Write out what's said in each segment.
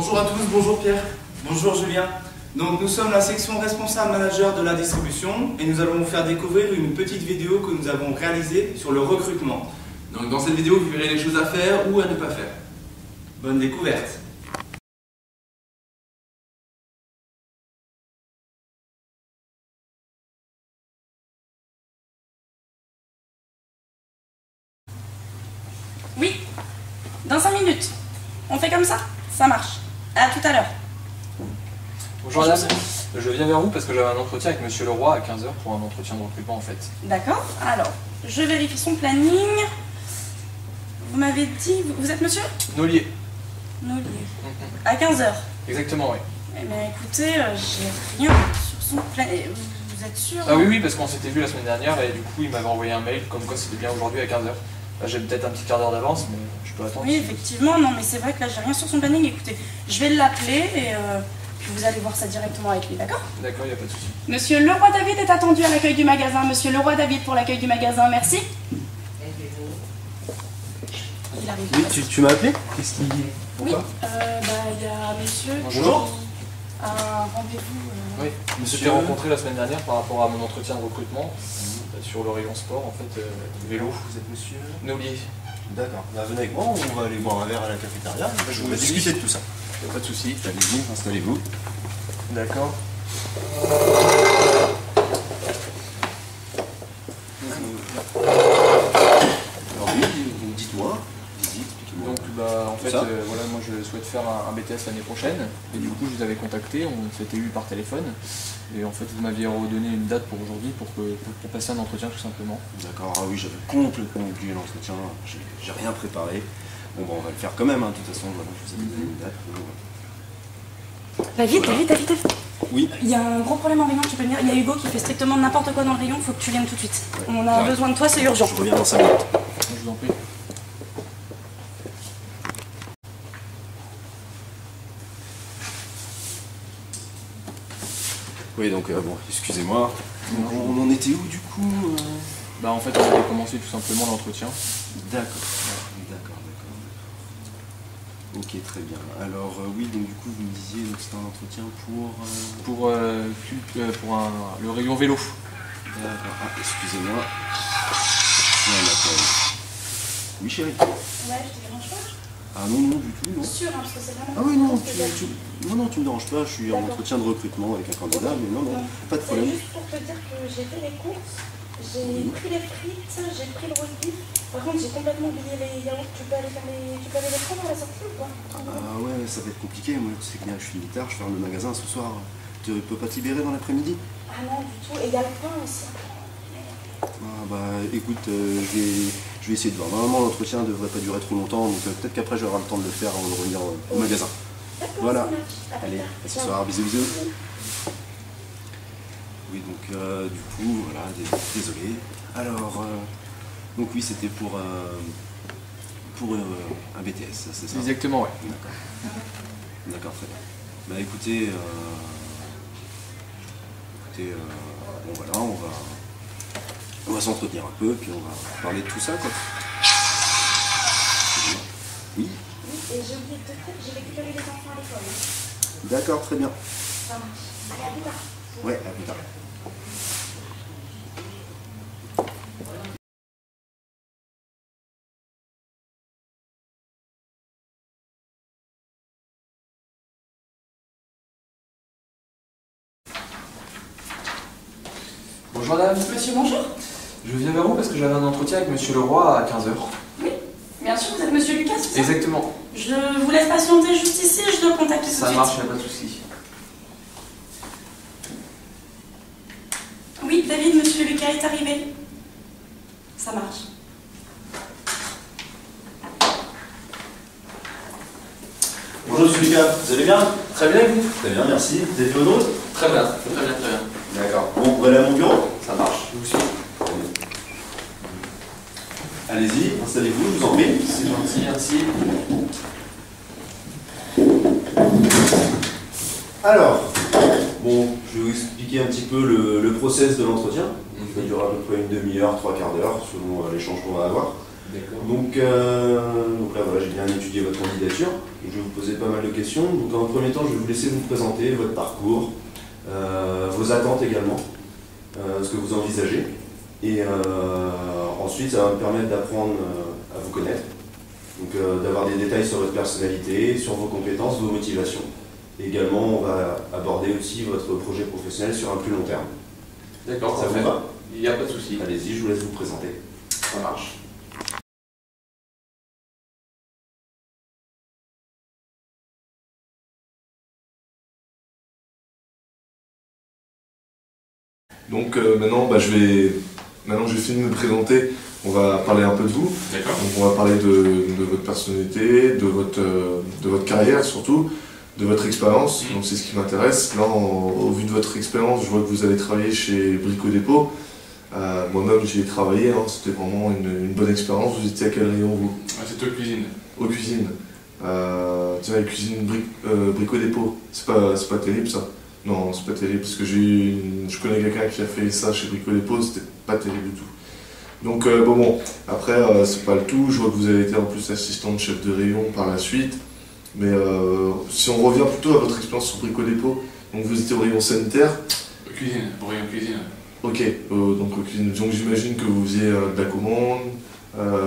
Bonjour à tous, bonjour Pierre. Bonjour Julien. Donc nous sommes la section responsable manager de la distribution et nous allons vous faire découvrir une petite vidéo que nous avons réalisée sur le recrutement. Donc dans cette vidéo vous verrez les choses à faire ou à ne pas faire. Bonne découverte. Oui, dans 5 minutes. On fait comme ça? Ça marche. À tout à l'heure. Bonjour madame, je viens vers vous parce que j'avais un entretien avec monsieur Leroy à 15 h pour un entretien de recrutement en fait. D'accord. Alors, je vérifie son planning. Vous m'avez dit... Vous êtes monsieur Nollier. Nollier. À 15 h. Exactement, oui. Eh bien écoutez, j'ai rien sur son planning. Vous êtes sûr? Ah oui, parce qu'on s'était vu la semaine dernière et du coup il m'avait envoyé un mail comme quoi c'était bien aujourd'hui à 15 h. Là j'ai peut-être un petit quart d'heure d'avance mais je peux attendre. Oui, effectivement, non mais c'est vrai que là j'ai rien sur son planning. Écoutez, je vais l'appeler et puis vous allez voir ça directement avec lui, d'accord? D'accord, il n'y a pas de souci. Monsieur Leroy David est attendu à l'accueil du magasin. Monsieur Leroy David pour l'accueil du magasin, merci. Il arrive. Oui, tu m'as appelé? Qu'est-ce qu'il dit? Oui, il y a monsieur Bonjour. qui a un rendez-vous. Oui, on s'était rencontré la semaine dernière par rapport à mon entretien de recrutement sur le rayon sport en fait, vélo. Vous êtes monsieur? Nollier. D'accord. Bah, venez avec moi, on va aller boire un verre à la cafétéria. Je On vous va dis. discuter de tout ça. Il n'y a pas de souci. Allez-y, installez-vous. D'accord. Alors oui, dites-moi. Expliquez-moi. Donc en fait, Ça voilà, moi je souhaite faire un BTS l'année prochaine et du coup je vous avais contacté, on s'était eu par téléphone et en fait vous m'aviez redonné une date pour aujourd'hui pour passer un entretien tout simplement. D'accord, ah oui, j'avais complètement oublié l'entretien, j'ai rien préparé. Bon, on va le faire quand même, hein. De toute façon, voilà, je vous ai donné une date. David, Voilà. David. Oui. Il y a un gros problème en rayon, tu peux venir. Il y a Hugo qui fait strictement n'importe quoi dans le rayon, il faut que tu viennes tout de suite. Ouais, On a j'arrive. besoin de toi, c'est urgent. Je reviens dans 5 minutes. Je vous en prie. Oui, donc, bon, excusez-moi. On en était où, du coup En fait on avait commencé tout simplement l'entretien. D'accord. D'accord. Ok, très bien. Alors, oui, donc du coup, vous me disiez que c'était un entretien pour... Le rayon vélo. D'accord. Ah, excusez-moi. J'ai un appel. Oui, chérie. Ouais, je te dérange pas? Ah non, du tout, non. Sûr, parce que c'est vraiment... Ah oui, non, tu me déranges pas. Je suis en entretien de recrutement avec un candidat, mais non, pas de C'est problème. juste pour te dire que j'ai fait les courses, j'ai pris les frites, j'ai pris le roast beef. Par contre, j'ai complètement oublié les yaourts. Tu peux aller les prendre à la sortie ou pas? Ah ouais, ça va être compliqué. Moi, tu sais que bien, je finis tard, je ferme le magasin ce soir. Tu peux pas te libérer dans l'après-midi? Ah non, du tout. Et il y a le pain aussi. Ah bah écoute, je vais essayer de voir. Normalement l'entretien ne devrait pas durer trop longtemps, donc peut-être qu'après j'aurai le temps de le faire avant de revenir au magasin. D'accord, Voilà. ça marche. Allez, à ce soir, bisous. Oui, donc du coup, voilà, désolé. Alors, donc oui, c'était pour un BTS, c'est ça? Exactement, ouais. D'accord. D'accord, très bien. Bah écoutez, bon voilà, on va s'entretenir un peu, puis on va parler de tout ça, quoi. Oui, Oui, et j'ai oublié de te dire, j'ai récupéré les enfants à l'école. d'accord, très bien. Ça marche. Allez, à plus tard. Ouais, à plus tard. Bonjour madame. Monsieur, bonjour. Je viens vers vous parce que j'avais un entretien avec monsieur Leroy à 15 h. Oui, bien sûr, vous êtes monsieur Lucas, c'est ça? Exactement. Je vous laisse patienter juste ici, je dois contacter tout de Ça suite. marche, il n'y a pas de souci. Oui, David, monsieur Lucas est arrivé. Ça marche. Bonjour monsieur Lucas, vous allez bien? Très bien, vous? Très bien, merci. Vous avez fait votre route? Très bien. D'accord. Bon, vous allez à mon bureau? Ça marche. Je vous suis. Allez-y, installez-vous, je vous en prie. C'est gentil, merci. Alors, bon, je vais vous expliquer un petit peu le process de l'entretien. Il va durer à peu près une demi-heure, trois quarts d'heure, selon l'échange qu'on va avoir. D'accord. Donc là, voilà, j'ai bien étudié votre candidature. Je vais vous poser pas mal de questions. Donc, en premier temps, je vais vous laisser vous présenter votre parcours, vos attentes également, ce que vous envisagez. Et ensuite, ça va me permettre d'apprendre à vous connaître. Donc, d'avoir des détails sur votre personnalité, sur vos compétences, vos motivations. Et également, on va aborder aussi votre projet professionnel sur un plus long terme. D'accord, Ça vous va? Il n'y a pas de souci. Allez-y, je vous laisse vous présenter. Ça marche. Donc maintenant, j'ai fini de me présenter. On va parler un peu de vous. D'accord. Donc, on va parler de votre personnalité, de votre carrière surtout, de votre expérience. Donc c'est ce qui m'intéresse. Là, au vu de votre expérience, je vois que vous avez travaillé chez Brico Dépôt. Moi-même, j'y ai travaillé. Hein. C'était vraiment une bonne expérience. Vous étiez à quel rayon, vous? C'est aux cuisines. Aux cuisines. Tiens, la cuisine Brico Dépôt. C'est pas terrible ça. Non, c'est pas terrible parce que je connais quelqu'un qui a fait ça chez Brico Dépôt. C'était pas terrible du tout. Donc bon, après c'est pas le tout, je vois que vous avez été en plus assistante chef de rayon par la suite, mais si on revient plutôt à votre expérience sur Brico Dépôt, donc vous étiez au rayon sanitaire. Cuisine, au rayon cuisine. Ok, donc cuisine, donc j'imagine que vous faisiez de la commande,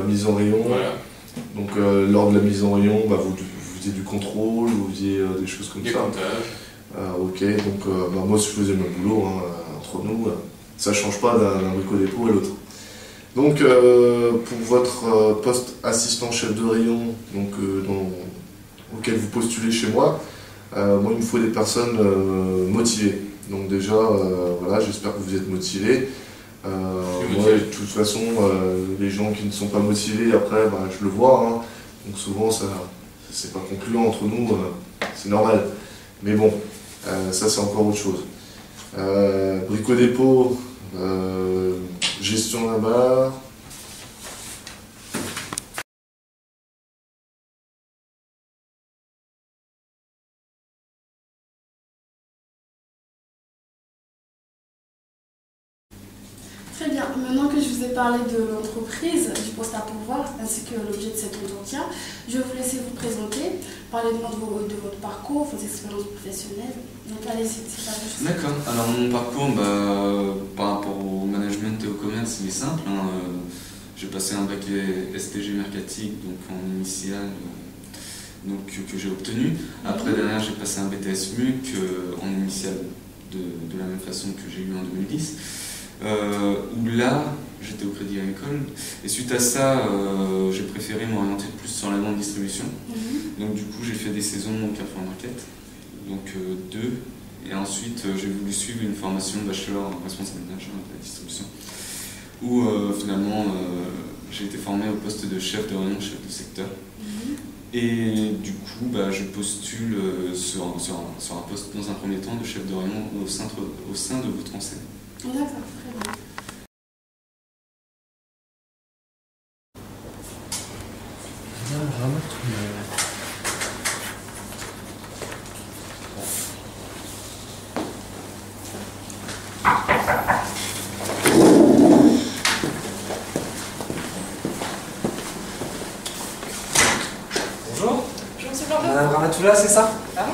mise en rayon, Voilà. donc lors de la mise en rayon, vous faisiez du contrôle, vous faisiez des choses comme Des ça. comptages. Ok, donc moi je faisais le même boulot, hein, entre nous, ça change pas d'un Brico Dépôt à l'autre. Donc, pour votre poste assistant chef de rayon, donc, auquel vous postulez chez moi, moi il me faut des personnes motivées. Donc déjà, voilà, j'espère que vous êtes motivés. Moi, de toute façon, les gens qui ne sont pas motivés, après, je le vois. Hein. Donc souvent, c'est pas concluant entre nous, c'est normal. Mais bon, ça c'est encore autre chose. Brico Dépôt. Gestion là-bas. Très bien. Maintenant que je vous ai parlé de l'entreprise, du poste à pourvoir, ainsi que l'objet de cet entretien, je vais vous laisser vous présenter, parler de votre parcours, vos expériences professionnelles. Donc allez-y, c'est pas vous. D'accord. Alors mon parcours, par rapport au management et au commerce, il est simple. Hein. J'ai passé un bac STG mercatique, donc en initial, donc, que j'ai obtenu. Après, derrière, j'ai passé un BTS MUC en initial de la même façon que j'ai eu en 2010. Où là, j'étais au Crédit Agricole. Et suite à ça, j'ai préféré m'orienter plus sur la grande distribution. Donc du coup, j'ai fait des saisons au Carrefour Market, donc 2. Et ensuite, j'ai voulu suivre une formation bachelor en responsable manager de la distribution, où finalement, j'ai été formé au poste de chef de rayon, chef de secteur. Et du coup, je postule sur un poste, dans un premier temps, de chef de rayon au sein de votre enseigne. D'accord, très bien. Bonjour. Je me suis Blanco. Madame Ramatoula, c'est ça? Pardon?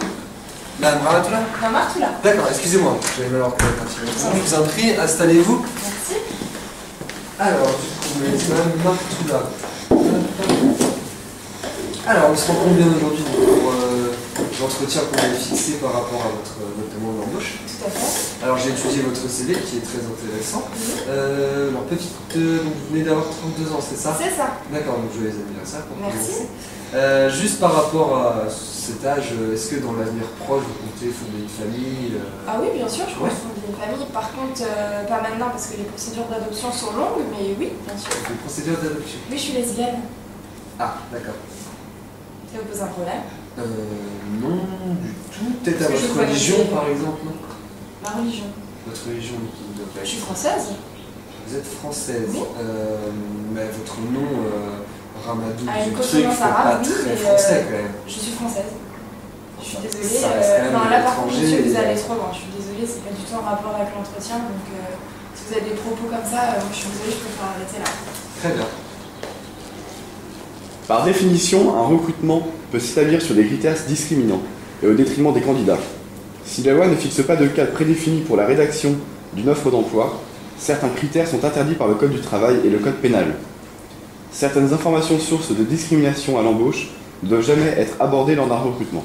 Madame Ramatoula? Non, Martoula. D'accord, excusez-moi, j'avais mal reconnu un petit peu. Je vous en prie, installez-vous. Merci. Alors, du coup, Madame Martoula. Alors, on se rencontre bien aujourd'hui pour l'entretien qu'on a fixé par rapport à votre demande d'embauche. Tout à fait. Alors, j'ai étudié votre CV qui est très intéressant. Alors, donc, vous venez d'avoir 32 ans, c'est ça? C'est ça. D'accord, donc joyeux anniversaire pour Merci. commencer. Juste par rapport à cet âge, est-ce que dans l'avenir proche, vous comptez fonder une famille Ah oui, bien sûr, je Ouais. pense fonder une famille. Par contre, pas maintenant parce que les procédures d'adoption sont longues, mais oui, bien sûr. Une procédure d'adoption? Oui, je suis lesbienne. Ah, d'accord. Ça vous pose un problème? Non, du tout. Peut-être à Parce que je votre religion, connais- par exemple, non? Ma religion. Votre religion, qui doit pas Je suis être- française. Vous êtes française, Oui. mais votre nom, Ramadou, Ah, une du truc, consonance fait pas arabe, oui, très mais, français quand même. Je suis française. Je suis désolée. Ça reste quand même Non, là par contre, l'étranger, monsieur, vous et- allez trop loin. Je suis désolée, c'est pas du tout en rapport avec l'entretien. Donc, si vous avez des propos comme ça, je suis désolée, je préfère arrêter là. Très bien. Par définition, un recrutement peut s'établir sur des critères discriminants et au détriment des candidats. Si la loi ne fixe pas de cadre prédéfini pour la rédaction d'une offre d'emploi, certains critères sont interdits par le Code du travail et le Code pénal. Certaines informations sources de discrimination à l'embauche ne doivent jamais être abordées lors d'un recrutement.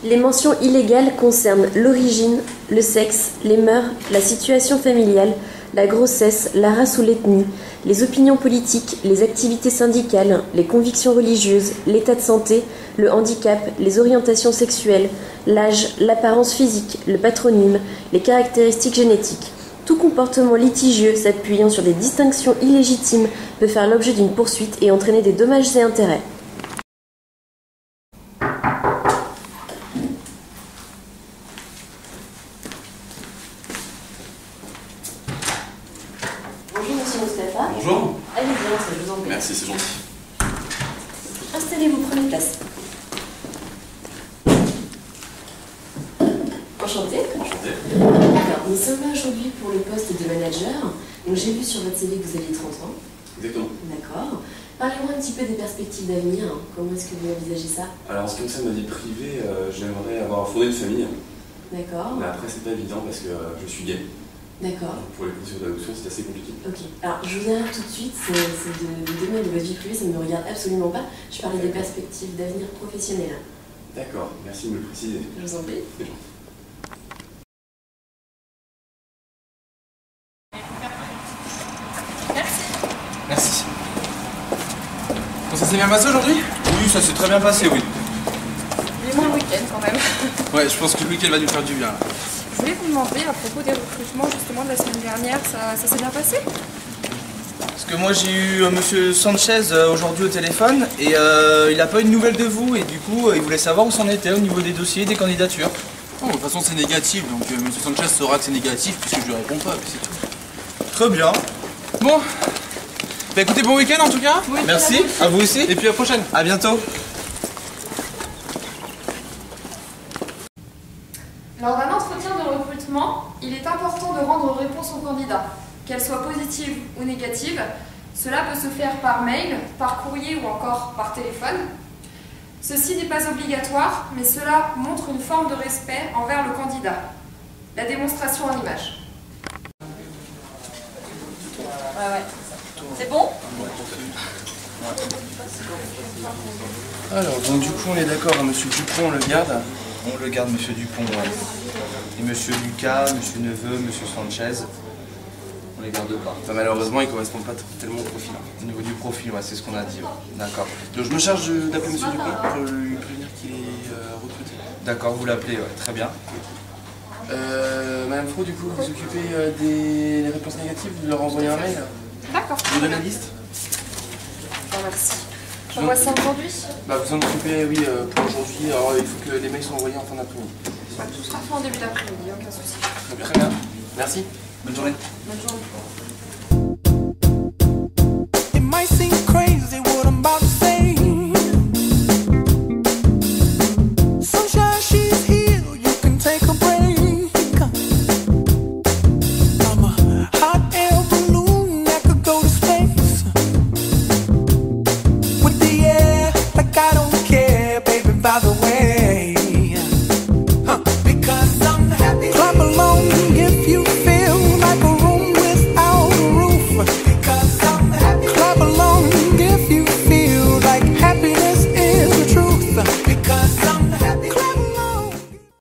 Les mentions illégales concernent l'origine, le sexe, les mœurs, la situation familiale, la grossesse, la race ou l'ethnie, les opinions politiques, les activités syndicales, les convictions religieuses, l'état de santé, le handicap, les orientations sexuelles, l'âge, l'apparence physique, le patronyme, les caractéristiques génétiques. Tout comportement litigieux s'appuyant sur des distinctions illégitimes peut faire l'objet d'une poursuite et entraîner des dommages et intérêts. Bonjour Monsieur Moustapha. Bonjour. Allez bien, je vous en prie. Merci, c'est gentil. Installez-vous, prenez place. Enchanté. Enchanté. Alors, nous sommes là aujourd'hui pour le poste de manager. Donc, j'ai vu sur votre CV que vous aviez 30 ans. Exactement. D'accord. Parlez-moi un petit peu des perspectives d'avenir. Comment est-ce que vous envisagez ça? Alors, en ce qui concerne ma vie privée, j'aimerais avoir fondé une famille. D'accord. Mais après, c'est pas évident parce que je suis gay. D'accord. Pour les procédures d'adoption, c'est assez compliqué. Ok. Alors, je vous arrête tout de suite. C'est de domaine de votre vie privée, ça ne me regarde absolument pas. Je parlais des perspectives d'avenir professionnel. D'accord. Merci de me le préciser. Je vous en prie. C'est gentil. Merci. Bon, ça s'est bien passé aujourd'hui? Oui, ça s'est très bien passé, oui. Mais moins le week-end quand même. Ouais, je pense que le week-end va nous faire du bien. Je voulais vous demander à propos des recrutements justement de la semaine dernière, ça s'est bien passé? Parce que moi j'ai eu monsieur Sanchez aujourd'hui au téléphone et il n'a pas eu de nouvelles de vous et du coup il voulait savoir où c'en était au niveau des dossiers et des candidatures. Oh, de toute façon c'est négatif, donc monsieur Sanchez saura que c'est négatif puisque je lui réponds pas, et puis c'est tout. Très bien. Bon. Bah écoutez, bon week-end en tout cas. Oui, merci, à vous aussi. Et puis à la prochaine. À bientôt. Lors d'un entretien de recrutement, il est important de rendre réponse aux candidats, qu'elle soit positive ou négative. Cela peut se faire par mail, par courrier ou encore par téléphone. Ceci n'est pas obligatoire, mais cela montre une forme de respect envers le candidat. La démonstration en image. Ouais. C'est bon? Alors, donc du coup on est d'accord, monsieur Dupont on le garde? On le garde, monsieur Dupont, ouais. Et monsieur Lucas, monsieur Neveu, monsieur Sanchez, on les garde pas. Enfin, malheureusement ils correspondent pas tellement au profil. Au niveau du profil, ouais, c'est ce qu'on a dit. Ouais. D'accord. Donc je me charge d'appeler monsieur Dupont pour lui prévenir qu'il est recruté. D'accord, vous l'appelez, ouais, très bien. Madame Fro, du coup, vous vous occupez des réponses négatives, vous leur envoyez un mail? D'accord. Je vous donne la liste? Bon, merci. J'envoie ça aujourd'hui? Bah vous en occupez, oui, pour aujourd'hui. Alors il faut que les mails soient envoyés en fin d'après-midi. Tout sera fait en début d'après-midi, aucun souci. Très bien. Merci. Bonne journée. Bonne journée.